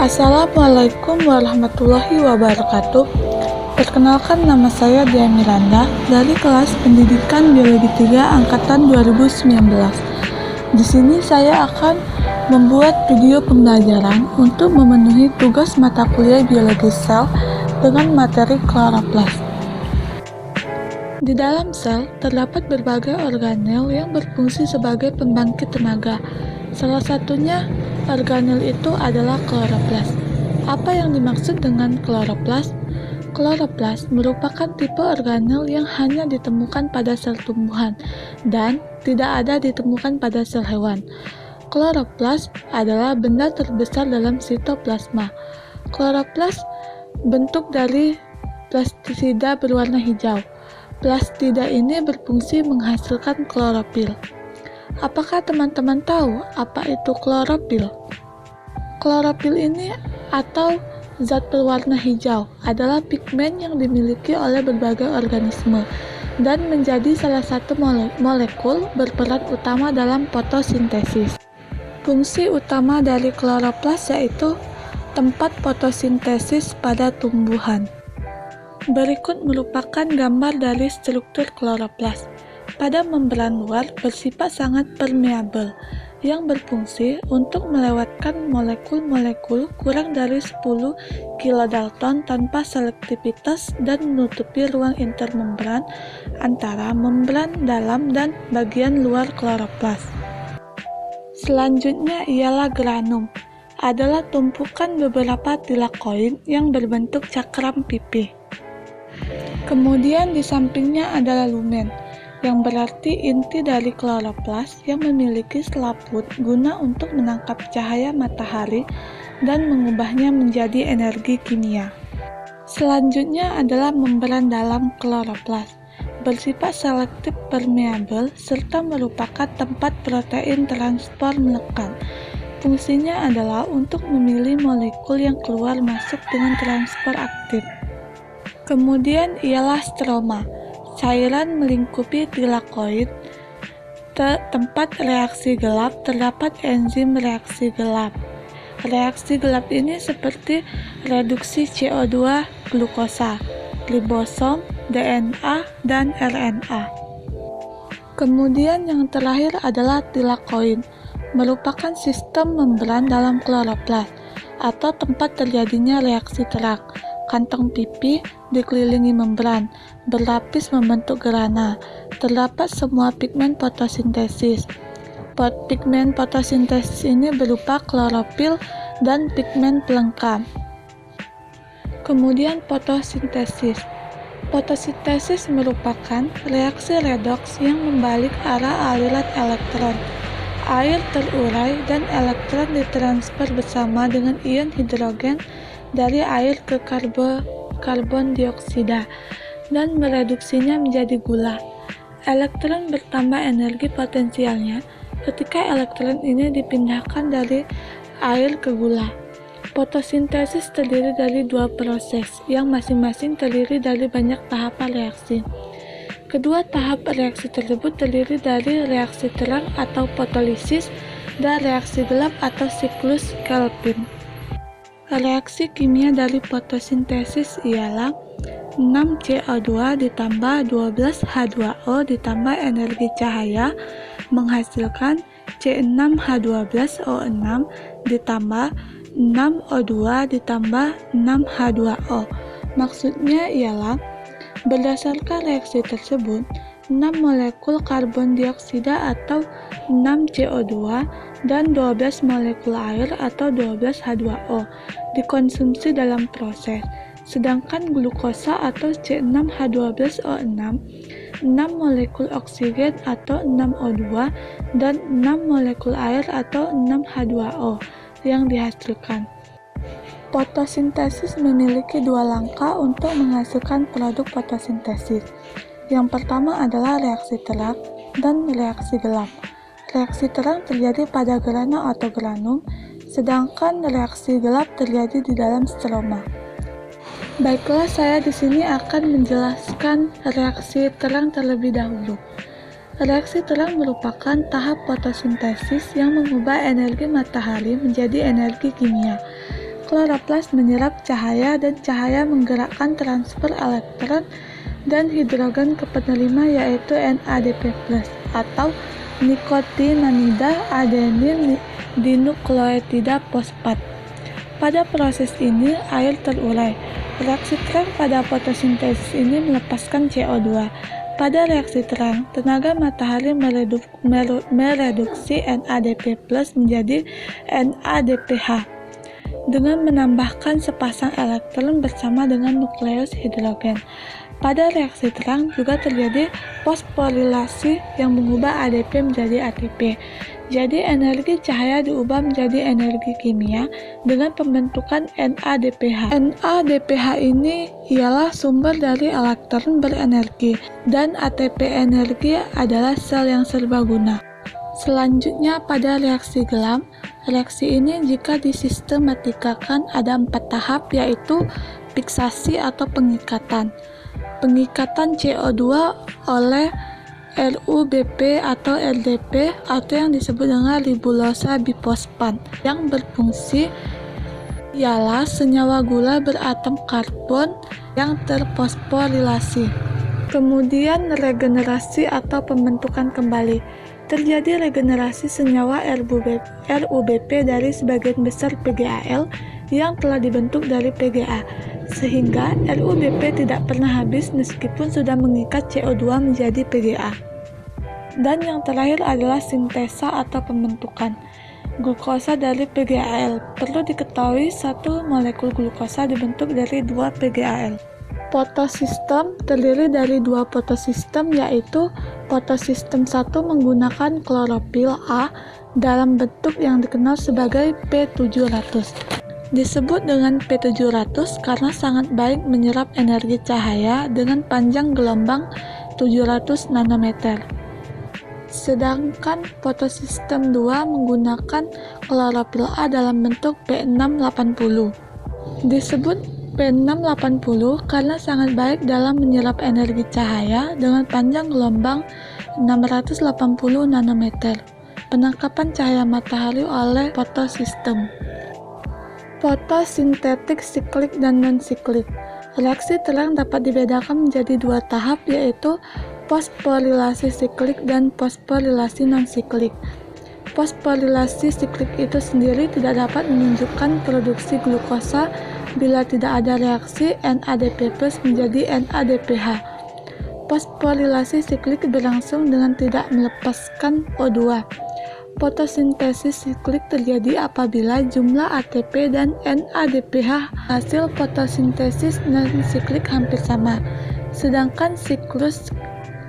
Assalamualaikum warahmatullahi wabarakatuh. Perkenalkan, nama saya Dia Miranda dari kelas Pendidikan Biologi 3 Angkatan 2019. Di sini saya akan membuat video pembelajaran untuk memenuhi tugas mata kuliah biologi sel dengan materi kloroplas. Di dalam sel terdapat berbagai organel yang berfungsi sebagai pembangkit tenaga. Salah satunya organel itu adalah kloroplas. Apa yang dimaksud dengan kloroplas? Kloroplas merupakan tipe organel yang hanya ditemukan pada sel tumbuhan dan tidak ada ditemukan pada sel hewan. Kloroplas adalah benda terbesar dalam sitoplasma. Kloroplas bentuk dari plastida berwarna hijau. Plastida ini berfungsi menghasilkan klorofil. Apakah teman-teman tahu apa itu klorofil? Klorofil ini atau zat berwarna hijau adalah pigmen yang dimiliki oleh berbagai organisme dan menjadi salah satu molekul berperan utama dalam fotosintesis. Fungsi utama dari kloroplas yaitu tempat fotosintesis pada tumbuhan. Berikut merupakan gambar dari struktur kloroplas. Pada membran luar bersifat sangat permeabel, yang berfungsi untuk melewatkan molekul-molekul kurang dari 10 kilodalton tanpa selektivitas dan menutupi ruang intermembran antara membran dalam dan bagian luar kloroplas. Selanjutnya ialah granum, adalah tumpukan beberapa tilakoid yang berbentuk cakram pipih. Kemudian di sampingnya adalah lumen, yang berarti inti dari kloroplas yang memiliki selaput guna untuk menangkap cahaya matahari dan mengubahnya menjadi energi kimia. Selanjutnya adalah membran dalam kloroplas, bersifat selektif permeabel serta merupakan tempat protein transport melekat. Fungsinya adalah untuk memilih molekul yang keluar masuk dengan transport aktif. Kemudian ialah stroma, cairan melingkupi tilakoid. Tempat reaksi gelap terdapat enzim reaksi gelap. Reaksi gelap ini seperti reduksi CO2 glukosa, ribosom, DNA, dan RNA. Kemudian yang terakhir adalah tilakoid, merupakan sistem membran dalam kloroplas atau tempat terjadinya reaksi terang. Kantong pipi dikelilingi membran, berlapis membentuk gerana. Terdapat semua pigmen fotosintesis. Pigmen fotosintesis ini berupa klorofil dan pigmen pelengkap. Kemudian fotosintesis. Fotosintesis merupakan reaksi redoks yang membalik arah aliran elektron. Air terurai dan elektron ditransfer bersama dengan ion hidrogen dari air ke karbon dioksida dan mereduksinya menjadi gula. Elektron bertambah energi potensialnya ketika elektron ini dipindahkan dari air ke gula. Fotosintesis terdiri dari dua proses yang masing-masing terdiri dari banyak tahapan reaksi. Kedua tahap reaksi tersebut terdiri dari reaksi terang atau fotolisis dan reaksi gelap atau siklus Calvin. Reaksi kimia dari fotosintesis ialah 6CO2 ditambah 12H2O ditambah energi cahaya menghasilkan C6H12O6 ditambah 6O2 ditambah 6H2O. Maksudnya ialah berdasarkan reaksi tersebut, 6 molekul karbon dioksida atau 6 CO2 dan 12 molekul air atau 12 H2O dikonsumsi dalam proses, sedangkan glukosa atau C6H12O6, 6 molekul oksigen atau 6O2 dan 6 molekul air atau 6 H2O yang dihasilkan. Fotosintesis memiliki dua langkah untuk menghasilkan produk fotosintesis. Yang pertama adalah reaksi terang dan reaksi gelap. Reaksi terang terjadi pada grana atau granum, sedangkan reaksi gelap terjadi di dalam stroma. Baiklah, saya di sini akan menjelaskan reaksi terang terlebih dahulu. Reaksi terang merupakan tahap fotosintesis yang mengubah energi matahari menjadi energi kimia. Kloroplas menyerap cahaya dan cahaya menggerakkan transfer elektron dan hidrogen ke penerima yaitu NADP+, atau nikotinamida adenin dinukleotida fosfat. Pada proses ini, air terurai. Reaksi terang pada fotosintesis ini melepaskan CO2. Pada reaksi terang, tenaga matahari mereduksi NADP+ menjadi NADPH dengan menambahkan sepasang elektron bersama dengan nukleus hidrogen. Pada reaksi terang juga terjadi fosforilasi yang mengubah ADP menjadi ATP. Jadi energi cahaya diubah menjadi energi kimia dengan pembentukan NADPH. NADPH ini ialah sumber dari elektron berenergi dan ATP energi adalah sel yang serbaguna. Selanjutnya pada reaksi gelam. Reaksi ini jika disistematikan ada 4 tahap, yaitu fiksasi atau pengikatan. Pengikatan CO2 oleh RuBP atau RDP atau yang disebut dengan ribulosa bifosfat yang berfungsi ialah senyawa gula beratom karbon yang terfosforilasi. Kemudian regenerasi atau pembentukan kembali. Terjadi regenerasi senyawa RuBP dari sebagian besar PgAl yang telah dibentuk dari PGA, sehingga RuBP tidak pernah habis meskipun sudah mengikat CO2 menjadi PGA. Dan yang terakhir adalah sintesa atau pembentukan glukosa dari PgAl. Perlu diketahui satu molekul glukosa dibentuk dari 2 PgAl. Fotosistem terdiri dari 2 fotosistem, yaitu fotosistem 1 menggunakan klorofil A dalam bentuk yang dikenal sebagai P700. Disebut dengan P700 karena sangat baik menyerap energi cahaya dengan panjang gelombang 700 nanometer. Sedangkan fotosistem 2 menggunakan klorofil A dalam bentuk P680. Disebut P680 karena sangat baik dalam menyerap energi cahaya dengan panjang gelombang 680 nanometer. Penangkapan cahaya matahari oleh fotosistem. Fotosintetik siklik dan non-siklik. Reaksi terang dapat dibedakan menjadi 2 tahap, yaitu fosforilasi siklik dan fosforilasi non-siklik. Fosforilasi siklik itu sendiri tidak dapat menunjukkan produksi glukosa bila tidak ada reaksi NADP+ menjadi NADPH. Fosforilasi siklik berlangsung dengan tidak melepaskan O2. Fotosintesis siklik terjadi apabila jumlah ATP dan NADPH hasil fotosintesis non-siklik hampir sama. Sedangkan siklus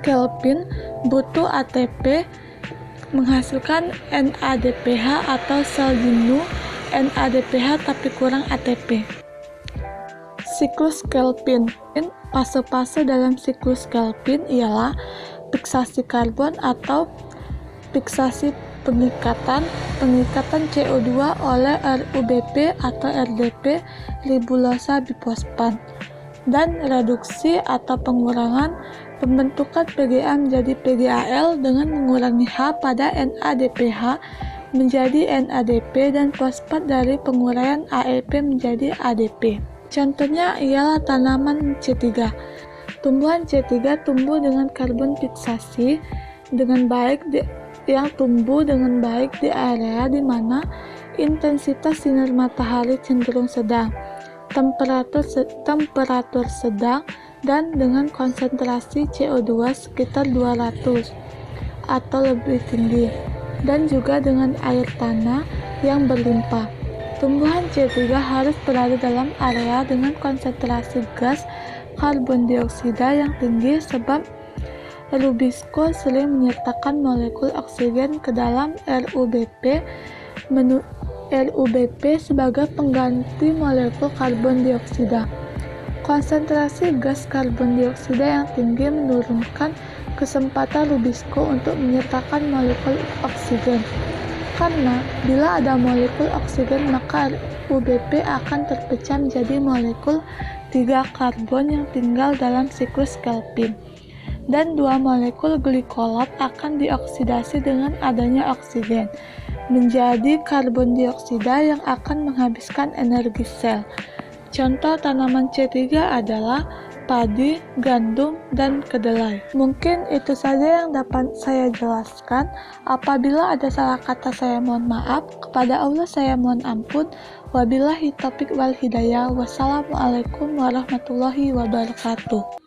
Kelvin butuh ATP menghasilkan NADPH atau sel jenuh NADPH tapi kurang ATP. Siklus Kelvin. Fase-fase dalam siklus Kelvin ialah fiksasi karbon atau fiksasi pengikatan CO2 oleh RuBP atau RDP ribulosa bifosfat, dan reduksi atau pengurangan pembentukan PGA menjadi PgAl dengan mengurangi H pada NADPH menjadi NADP dan fosfat dari penguraian AEP menjadi ADP. Contohnya ialah tanaman C3. Tumbuhan C3 tumbuh dengan karbon fiksasi dengan baik yang tumbuh dengan baik di area di mana intensitas sinar matahari cenderung sedang, temperatur sedang, dan dengan konsentrasi CO2 sekitar 200 atau lebih tinggi, dan juga dengan air tanah yang berlimpah. Tumbuhan C3 harus berada dalam area dengan konsentrasi gas karbon dioksida yang tinggi sebab Rubisco sering menyertakan molekul oksigen ke dalam RuBP sebagai pengganti molekul karbon dioksida. Konsentrasi gas karbon dioksida yang tinggi menurunkan kesempatan Rubisco untuk menyertakan molekul oksigen. Karena bila ada molekul oksigen maka RuBP akan terpecah menjadi molekul 3 karbon yang tinggal dalam siklus Kelvin, dan 2 molekul glikolot akan dioksidasi dengan adanya oksigen. menjadi karbon dioksida yang akan menghabiskan energi sel. Contoh tanaman C3 adalah padi, gandum, dan kedelai. Mungkin itu saja yang dapat saya jelaskan. Apabila ada salah kata, saya mohon maaf. Kepada Allah saya mohon ampun. Wabillahi taufiq wal hidayah. Wassalamualaikum warahmatullahi wabarakatuh.